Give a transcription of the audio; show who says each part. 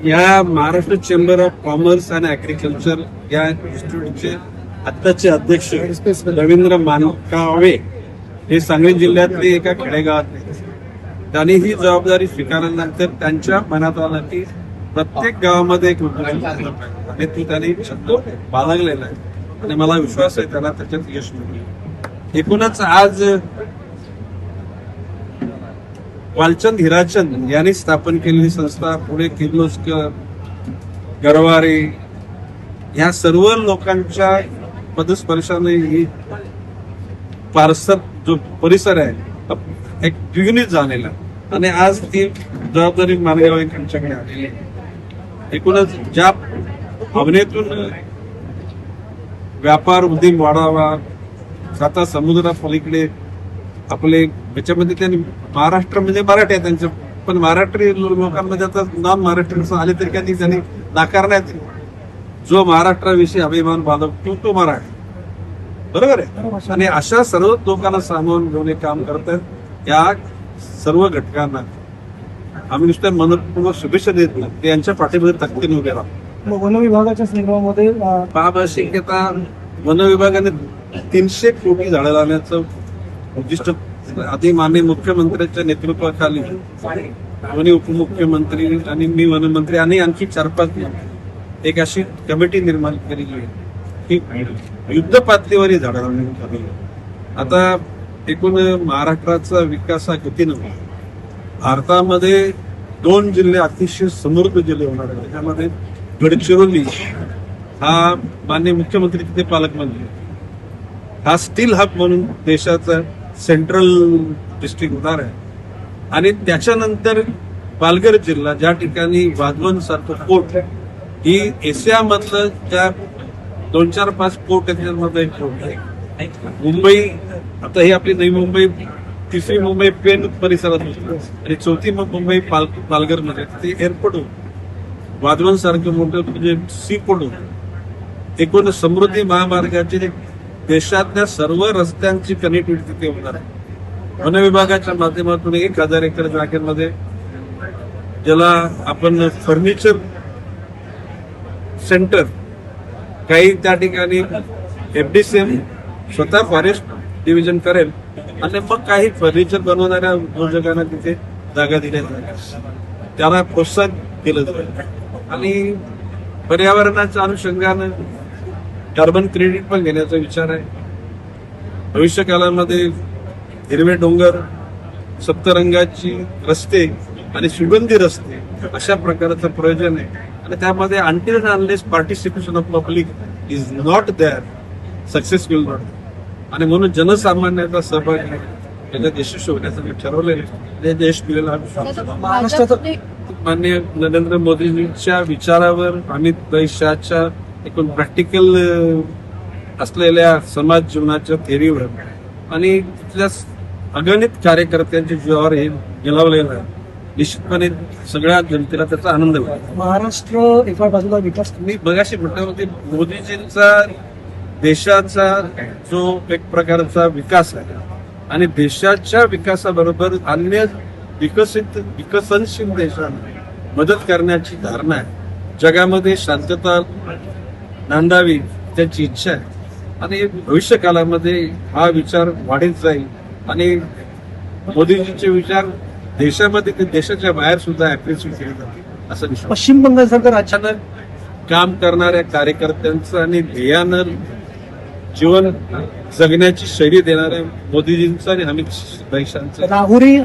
Speaker 1: या Maharashtra chamber of commerce and agriculture या इन्स्टिट्यूटचे आत्ताचे अध्यक्ष रवींद्र मानकावे हे सांगली जिल्ह्यातले एका खेडेगावात. त्यांनी ही जबाबदारी स्वीकारल्यानंतर त्यांच्या मनात आलं की प्रत्येक गावामध्ये एक रुग्णालय झालं पाहिजे आणि ती त्यांनी छंद बाळगलेला आहे आणि मला विश्वास आहे त्याला त्याच्यात यश मिळेल. एकूणच आज वालचंद हिराचंद यांनी स्थापन केलेली संस्था, पुढे किर्लोस्कर, गरवारे ह्या सर्व लोकांच्या पदस्पर्शाने ही पारसर जो परिसर आहे एक द्विगुणित झालेला आणि आज ती जबाबदारी मानगावकरांच्याकडे आलेली आहे. एकूणच ज्या भावनेतून व्यापार उद्योग वाढावा, आता समुद्रापलीकडे आपले याच्यामध्ये त्यांनी महाराष्ट्र म्हणजे मराठी आहे त्यांचं, पण मराठी लोकांमध्ये आता नॉन महाराष्ट्र आले तरी त्यांनी नाकारण्यात जो महाराष्ट्राविषयी अभिमान बाळगतो तो मराठी, बरोबर आहे. आणि अशा सर्व लोकांना सामावून घेऊन एक काम करतात. या सर्व घटकांना आम्ही नुसत्या मनपूर्वक शुभेच्छा देत नाही, ते यांच्या पाठीमध्ये ताकदीने उभे राहतो.
Speaker 2: वन विभागाच्या संदर्भामध्ये
Speaker 1: आता वन विभागाने 300 कोटी झाडं लावण्याचं उद्दिष्ट आधी माननीय मुख्यमंत्र्यांच्या नेतृत्वाखाली दोन्ही उपमुख्यमंत्री आणि मी वनमंत्री आणि आणखी 4-5 एक अशी कमिटी निर्माण केलेली आहे की युद्ध पातळीवर ही झाडं लावण्यात आली. आता एकूण महाराष्ट्राचा विकास हा गतीनं भारतामध्ये 2 जिल्हे अतिशय समृद्ध जिल्हे होणार आहेत. त्यामध्ये गडचिरोली हा माननीय मुख्यमंत्री तिथे पालकमंत्री हा स्टील हब म्हणून देशाचा सेंट्रल डिस्ट्रिक्ट होणार आहे. आणि त्याच्यानंतर पालघर जिल्हा ज्या ठिकाणी वाधवन सारखं पोर्ट ही एशियामधलं ज्या 2-4-5 पोर्ट त्याच्यामध्ये एक पोर्ट आहे. मुंबई आता ही आपली नवी मुंबई, 3री मुंबई पेण परिसरात होती आणि 4थी मुंबई पालघर मध्ये ते एअरपोर्ट होतं. वाधवन सारखं मोठं म्हणजे सी पोर्ट होतं. एकूण समृद्धी महामार्गाचे देशातल्या सर्व रस्त्यांची कनेक्टिव्हिटी तिथे होणार आहे. वन विभागाच्या माध्यमातून 1000 एकर जागेमध्ये ज्याला आपण फर्निचर सेंटर, काही त्या ठिकाणी FDCM स्वतः फॉरेस्ट डिव्हिजन करेल आणि मग काही फर्निचर बनवणाऱ्या उद्योजकांना तिथे जागा दिल्या जाईल, त्याला प्रोत्साहन केलं जाईल. आणि पर्यावरणाच्या अनुषंगानं कार्बन क्रेडिट पण घेण्याचा विचार आहे. भविष्य काळामध्ये हिरवे डोंगर, सप्तरंगाची रस्ते आणि सुगंधी रस्ते अशा प्रकारचं प्रयोजन आहे. आणि त्यामध्ये until unless participation of public is not there, success will not. आणि म्हणून जनसामान्याचा सहभाग याच्यात यशस्वी होण्याचं मी ठरवलेलं देश मिळेल.
Speaker 2: महाराष्ट्राचा
Speaker 1: माननीय नरेंद्र मोदींच्या विचारावर, अमित शहाच्या एकूण प्रॅक्टिकल असलेल्या समाज जीवनाच्या थेरीवर आणि तिथल्या अगणित कार्यकर्त्यांच्या जीवावर हे गिलावलेलं आहे. निश्चितपणे सगळ्या जनतेला त्याचा आनंद होईल.
Speaker 2: महाराष्ट्र एका बाजूला विकास,
Speaker 1: मी बघाशी म्हटलं होते मोदीजींचा देशाचा जो एक प्रकारचा विकास आहे आणि देशाच्या विकासाबरोबर अन्य विकसनशील देशांना मदत करण्याची धारणा आहे. जगामध्ये शांतता नांदावी त्याची इच्छा आहे आणि भविष्य काळामध्ये हा विचार वाढत जाईल आणि मोदीजींचे विचार देशामध्ये ते देशाच्या बाहेर सुद्धा अप्रिशिएट केले जातील असं विश्वास.
Speaker 2: पश्चिम बंगाल सरकार
Speaker 1: अचानक काम करणाऱ्या कार्यकर्त्यांचं आणि ध्येयानं जीवन जगण्याची शैली देणाऱ्या मोदीजींचं आणि अमित शहांचं
Speaker 2: राहुरी